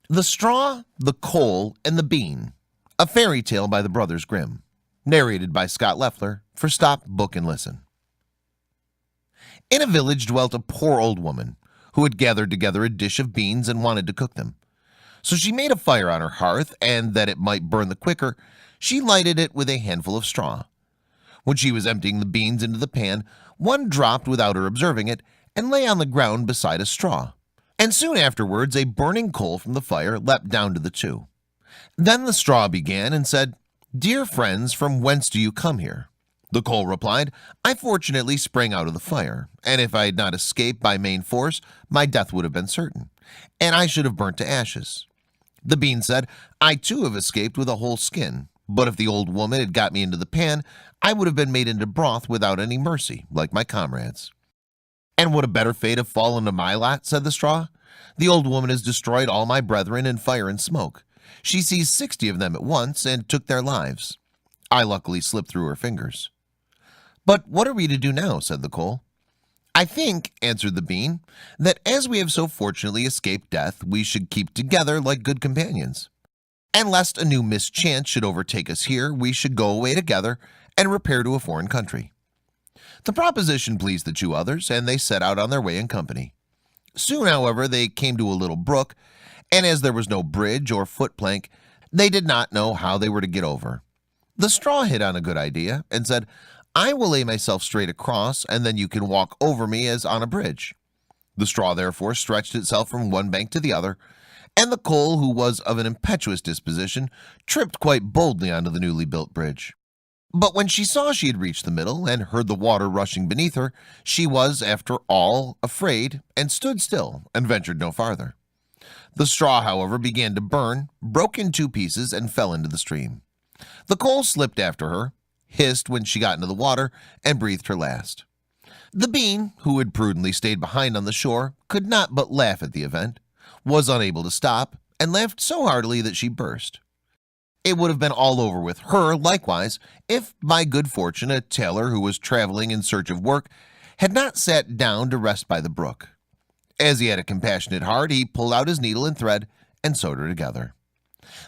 The Straw, the Coal, and the Bean, a fairy tale by the brothers Grimm, narrated by Scott Leffler for Stop, Book, and Listen. In a village dwelt a poor old woman who had gathered together a dish of beans and wanted to cook them. So she made a fire on her hearth, and that it might burn the quicker, she lighted it with a handful of straw. When she was emptying the beans into the pan, one dropped without her observing it and lay on the ground beside a straw. And soon afterwards a burning coal from the fire leapt down to the two. Then the straw began and said, "Dear friends, from whence do you come here?" The coal replied, "I fortunately sprang out of the fire, and if I had not escaped by main force, my death would have been certain, and I should have burnt to ashes." The bean said, "I too have escaped with a whole skin, but if the old woman had got me into the pan, I would have been made into broth without any mercy, like my comrades." "And would a better fate have fallen to my lot?" said the straw. "The old woman has destroyed all my brethren in fire and smoke. She seized 60 of them at once and took their lives. I luckily slipped through her fingers." "But what are we to do now?" said the coal. "I think," answered the bean, "that as we have so fortunately escaped death, we should keep together like good companions. And lest a new mischance should overtake us here, we should go away together and repair to a foreign country." The proposition pleased the two others, and they set out on their way in company. Soon, however, they came to a little brook, and as there was no bridge or footplank, they did not know how they were to get over. The straw hit on a good idea and said, "I will lay myself straight across, and then you can walk over me as on a bridge." The straw therefore stretched itself from one bank to the other, and the coal, who was of an impetuous disposition, tripped quite boldly onto the newly built bridge. But when she saw she had reached the middle and heard the water rushing beneath her, she was, after all, afraid, and stood still and ventured no farther. The straw, however, began to burn, broke in two pieces, and fell into the stream. The coal slipped after her, hissed when she got into the water, and breathed her last. The bean, who had prudently stayed behind on the shore, could not but laugh at the event, was unable to stop, and laughed so heartily that she burst. It would have been all over with her likewise if, by good fortune, a tailor who was traveling in search of work had not sat down to rest by the brook. As he had a compassionate heart, he pulled out his needle and thread and sewed her together.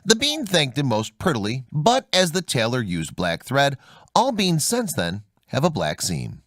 The bean thanked him most prettily, but as the tailor used black thread, all beans since then have a black seam.